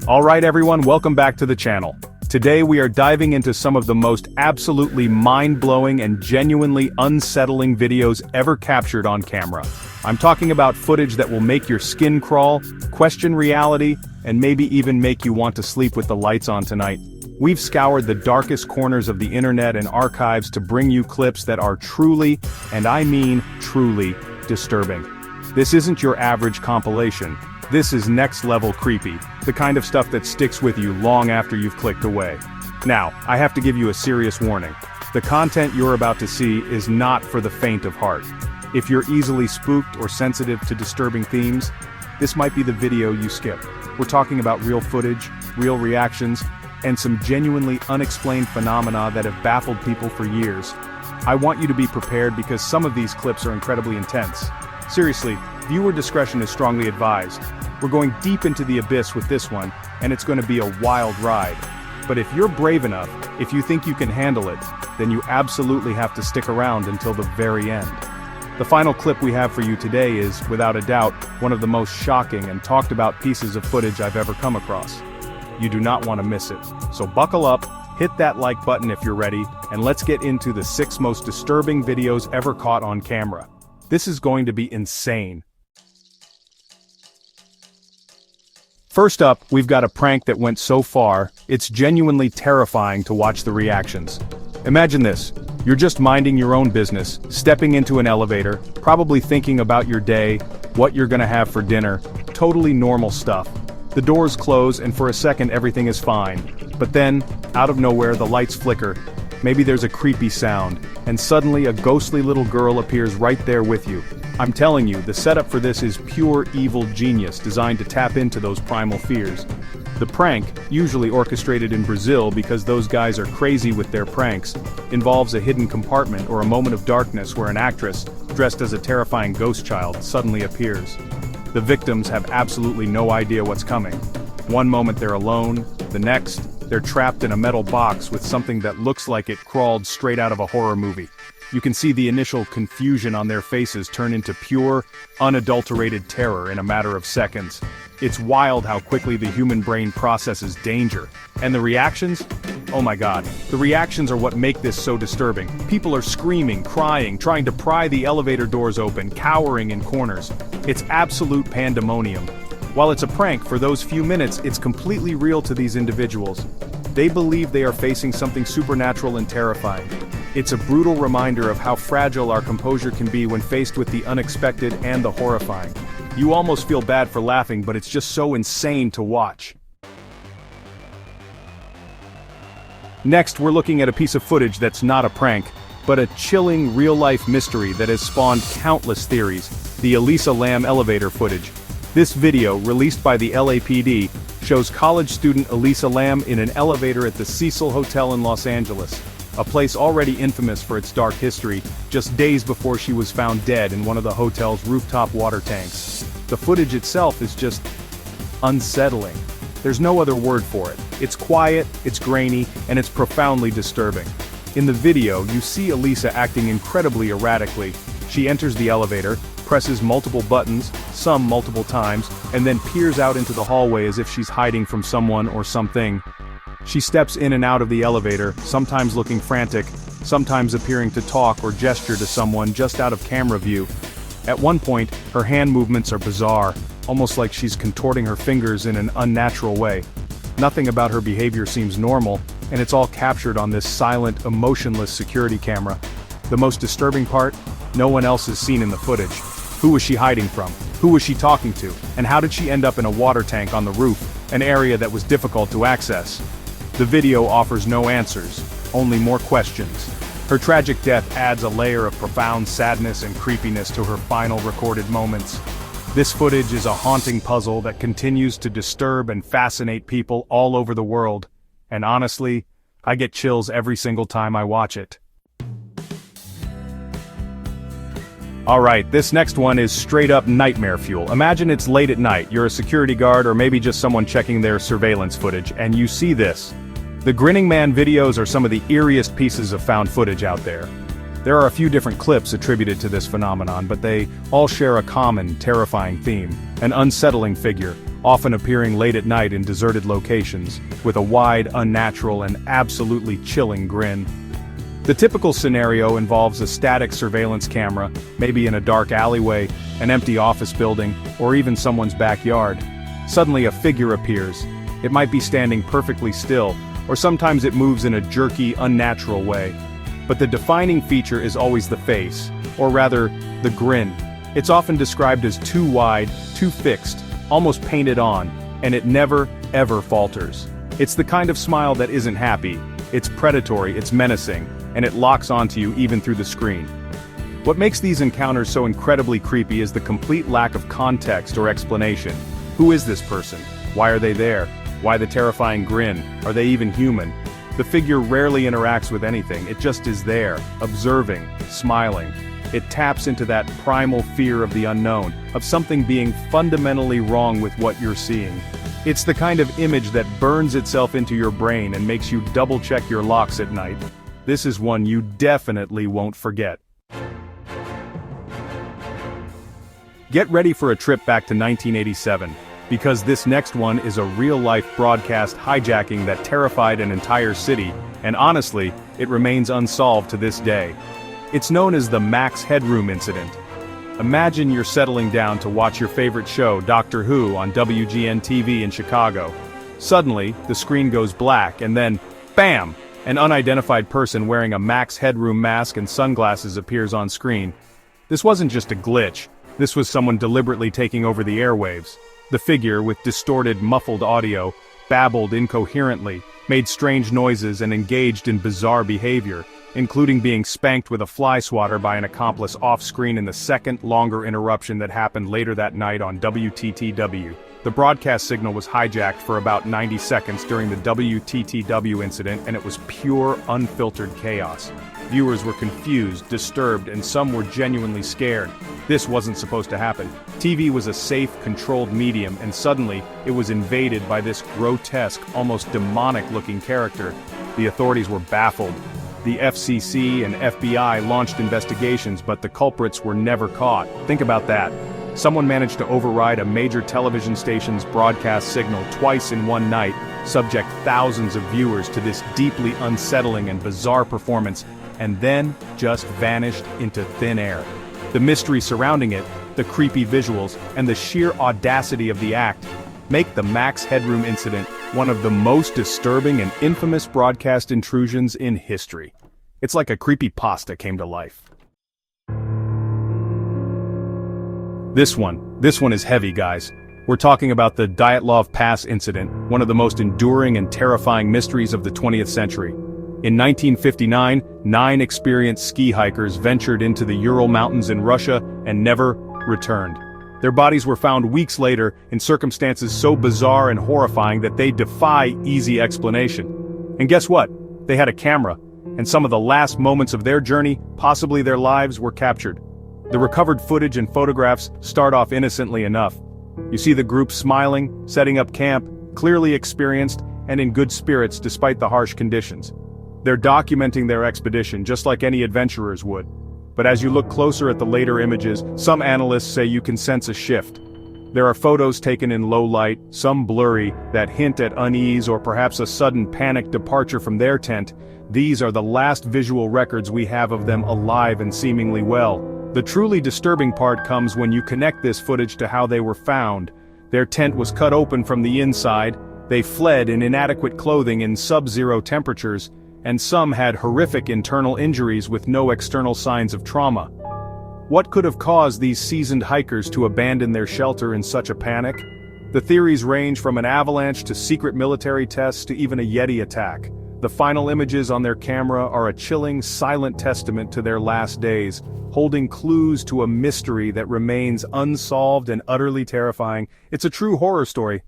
Alright everyone, welcome back to the channel. Today we are diving into some of the most absolutely mind-blowing and genuinely unsettling videos ever captured on camera. I'm talking about footage that will make your skin crawl, question reality, and maybe even make you want to sleep with the lights on tonight. We've scoured the darkest corners of the internet and archives to bring you clips that are truly, and I mean truly, disturbing. This isn't your average compilation. This is next-level creepy, the kind of stuff that sticks with you long after you've clicked away. Now, I have to give you a serious warning. The content you're about to see is not for the faint of heart. If you're easily spooked or sensitive to disturbing themes, this might be the video you skip. We're talking about real footage, real reactions, and some genuinely unexplained phenomena that have baffled people for years. I want you to be prepared because some of these clips are incredibly intense. Seriously, viewer discretion is strongly advised. We're going deep into the abyss with this one, and it's going to be a wild ride. But if you're brave enough, if you think you can handle it, then you absolutely have to stick around until the very end. The final clip we have for you today is, without a doubt, one of the most shocking and talked about pieces of footage I've ever come across. You do not want to miss it. So buckle up, hit that like button if you're ready, and let's get into the 6 most disturbing videos ever caught on camera. This is going to be insane. First up, we've got a prank that went so far, it's genuinely terrifying to watch the reactions. Imagine this, you're just minding your own business, stepping into an elevator, probably thinking about your day, what you're gonna have for dinner, totally normal stuff. The doors close and for a second everything is fine. But then, out of nowhere the lights flicker, maybe there's a creepy sound, and suddenly a ghostly little girl appears right there with you. I'm telling you, the setup for this is pure evil genius designed to tap into those primal fears. The prank, usually orchestrated in Brazil because those guys are crazy with their pranks, involves a hidden compartment or a moment of darkness where an actress, dressed as a terrifying ghost child, suddenly appears. The victims have absolutely no idea what's coming. One moment they're alone, the next, they're trapped in a metal box with something that looks like it crawled straight out of a horror movie. You can see the initial confusion on their faces turn into pure, unadulterated terror in a matter of seconds. It's wild how quickly the human brain processes danger. And the reactions? Oh my god. The reactions are what make this so disturbing. People are screaming, crying, trying to pry the elevator doors open, cowering in corners. It's absolute pandemonium. While it's a prank for those few minutes, it's completely real to these individuals. They believe they are facing something supernatural and terrifying. It's a brutal reminder of how fragile our composure can be when faced with the unexpected and the horrifying. You almost feel bad for laughing, but it's just so insane to watch. Next, we're looking at a piece of footage that's not a prank, but a chilling real-life mystery that has spawned countless theories, the Elisa Lam elevator footage. This video, released by the LAPD, shows college student Elisa Lam in an elevator at the Cecil Hotel in Los Angeles, a place already infamous for its dark history, just days before she was found dead in one of the hotel's rooftop water tanks. The footage itself is just unsettling. There's no other word for it. It's quiet, it's grainy, and it's profoundly disturbing. In the video, you see Elisa acting incredibly erratically. She enters the elevator, presses multiple buttons, some multiple times, and then peers out into the hallway as if she's hiding from someone or something. She steps in and out of the elevator, sometimes looking frantic, sometimes appearing to talk or gesture to someone just out of camera view. At one point, her hand movements are bizarre, almost like she's contorting her fingers in an unnatural way. Nothing about her behavior seems normal, and it's all captured on this silent, emotionless security camera. The most disturbing part? No one else is seen in the footage. Who was she hiding from? Who was she talking to? And how did she end up in a water tank on the roof, an area that was difficult to access? The video offers no answers, only more questions. Her tragic death adds a layer of profound sadness and creepiness to her final recorded moments. This footage is a haunting puzzle that continues to disturb and fascinate people all over the world. And honestly, I get chills every single time I watch it. Alright, this next one is straight up nightmare fuel. Imagine it's late at night, you're a security guard or maybe just someone checking their surveillance footage, and you see this. The Grinning Man videos are some of the eeriest pieces of found footage out there. There are a few different clips attributed to this phenomenon, but they all share a common, terrifying theme. An unsettling figure, often appearing late at night in deserted locations, with a wide, unnatural, and absolutely chilling grin. The typical scenario involves a static surveillance camera, maybe in a dark alleyway, an empty office building, or even someone's backyard. Suddenly a figure appears. It might be standing perfectly still, or sometimes it moves in a jerky, unnatural way. But the defining feature is always the face, or rather, the grin. It's often described as too wide, too fixed, almost painted on, and it never, ever falters. It's the kind of smile that isn't happy, it's predatory, it's menacing, and it locks onto you even through the screen. What makes these encounters so incredibly creepy is the complete lack of context or explanation. Who is this person? Why are they there? Why the terrifying grin? Are they even human? The figure rarely interacts with anything, it just is there, observing, smiling. It taps into that primal fear of the unknown, of something being fundamentally wrong with what you're seeing. It's the kind of image that burns itself into your brain and makes you double-check your locks at night. This is one you definitely won't forget. Get ready for a trip back to 1987, because this next one is a real-life broadcast hijacking that terrified an entire city, and honestly, it remains unsolved to this day. It's known as the Max Headroom incident. Imagine you're settling down to watch your favorite show, Doctor Who, on WGN-TV in Chicago. Suddenly, the screen goes black, and then, bam! An unidentified person wearing a Max Headroom mask and sunglasses appears on screen. This wasn't just a glitch, this was someone deliberately taking over the airwaves. The figure, with distorted, muffled audio, babbled incoherently, made strange noises and engaged in bizarre behavior, including being spanked with a fly swatter by an accomplice off-screen in the second, longer interruption that happened later that night on WTTW. The broadcast signal was hijacked for about 90 seconds during the WTTW incident, and it was pure, unfiltered chaos. Viewers were confused, disturbed, and some were genuinely scared. This wasn't supposed to happen. TV was a safe, controlled medium, and suddenly, it was invaded by this grotesque, almost demonic-looking character. The authorities were baffled. The FCC and FBI launched investigations, but the culprits were never caught. Think about that. Someone managed to override a major television station's broadcast signal twice in one night, subject thousands of viewers to this deeply unsettling and bizarre performance, and then just vanished into thin air. The mystery surrounding it, the creepy visuals, and the sheer audacity of the act make the Max Headroom incident one of the most disturbing and infamous broadcast intrusions in history. It's like a creepypasta came to life. This one is heavy, guys. We're talking about the Dyatlov Pass incident, one of the most enduring and terrifying mysteries of the 20th century. In 1959, 9 experienced ski hikers ventured into the Ural Mountains in Russia and never returned. Their bodies were found weeks later in circumstances so bizarre and horrifying that they defy easy explanation. And guess what? They had a camera, and some of the last moments of their journey, possibly their lives, were captured. The recovered footage and photographs start off innocently enough. You see the group smiling, setting up camp, clearly experienced, and in good spirits despite the harsh conditions. They're documenting their expedition just like any adventurers would. But as you look closer at the later images, some analysts say you can sense a shift. There are photos taken in low light, some blurry, that hint at unease or perhaps a sudden panicked departure from their tent. These are the last visual records we have of them alive and seemingly well. The truly disturbing part comes when you connect this footage to how they were found. Their tent was cut open from the inside, they fled in inadequate clothing in sub-zero temperatures, and some had horrific internal injuries with no external signs of trauma. What could have caused these seasoned hikers to abandon their shelter in such a panic? The theories range from an avalanche to secret military tests to even a Yeti attack. The final images on their camera are a chilling, silent testament to their last days, holding clues to a mystery that remains unsolved and utterly terrifying. It's a true horror story.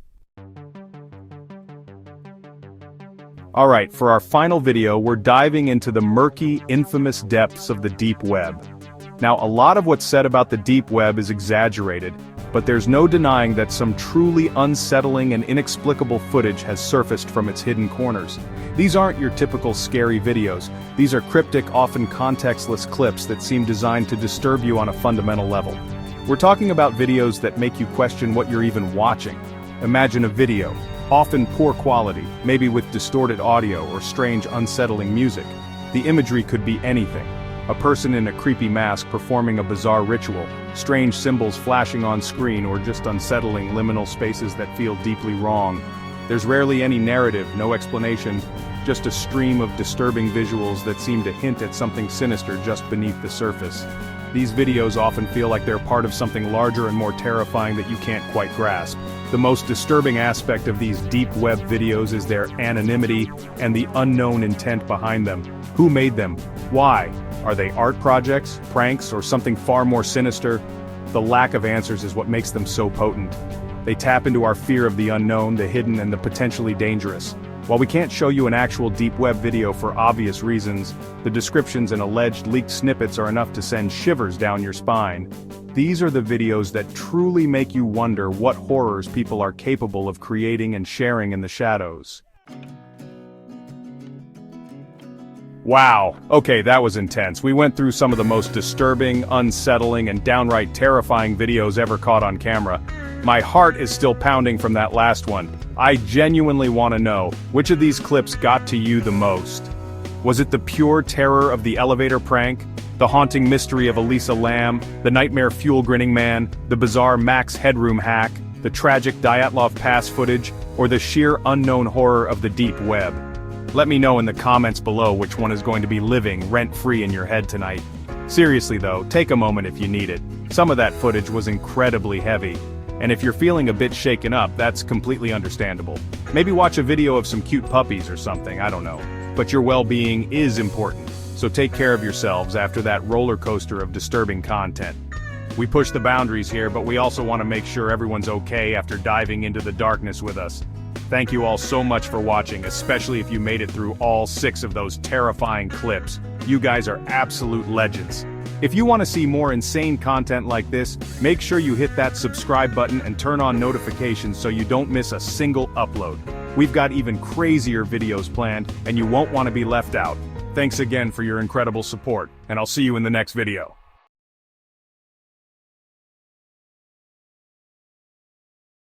Alright, for our final video, we're diving into the murky, infamous depths of the deep web. Now, a lot of what's said about the deep web is exaggerated, but there's no denying that some truly unsettling and inexplicable footage has surfaced from its hidden corners. These aren't your typical scary videos. These are cryptic, often contextless clips that seem designed to disturb you on a fundamental level. We're talking about videos that make you question what you're even watching. Imagine a video, often poor quality, maybe with distorted audio or strange unsettling music. The imagery could be anything. A person in a creepy mask performing a bizarre ritual, strange symbols flashing on screen, or just unsettling liminal spaces that feel deeply wrong. There's rarely any narrative, no explanation, just a stream of disturbing visuals that seem to hint at something sinister just beneath the surface. These videos often feel like they're part of something larger and more terrifying that you can't quite grasp. The most disturbing aspect of these deep web videos is their anonymity and the unknown intent behind them. Who made them? Why? Are they art projects, pranks, or something far more sinister? The lack of answers is what makes them so potent. They tap into our fear of the unknown, the hidden, and the potentially dangerous. While we can't show you an actual deep web video for obvious reasons, the descriptions and alleged leaked snippets are enough to send shivers down your spine. These are the videos that truly make you wonder what horrors people are capable of creating and sharing in the shadows. Wow, okay, that was intense. We went through some of the most disturbing, unsettling, and downright terrifying videos ever caught on camera. My heart is still pounding from that last one. I genuinely want to know, which of these clips got to you the most? Was it the pure terror of the elevator prank? The haunting mystery of Elisa Lam? The nightmare fuel-grinning man? The bizarre Max Headroom hack? The tragic Dyatlov Pass footage? Or the sheer unknown horror of the deep web? Let me know in the comments below which one is going to be living rent-free in your head tonight. Seriously though, take a moment if you need it. Some of that footage was incredibly heavy. And if you're feeling a bit shaken up, that's completely understandable. Maybe watch a video of some cute puppies or something, I don't know. But your well-being is important, so take care of yourselves after that roller coaster of disturbing content. We push the boundaries here, but we also want to make sure everyone's okay after diving into the darkness with us. Thank you all so much for watching, especially if you made it through all 6 of those terrifying clips. You guys are absolute legends. If you want to see more insane content like this, make sure you hit that subscribe button and turn on notifications so you don't miss a single upload. We've got even crazier videos planned, and you won't want to be left out. Thanks again for your incredible support, and I'll see you in the next video.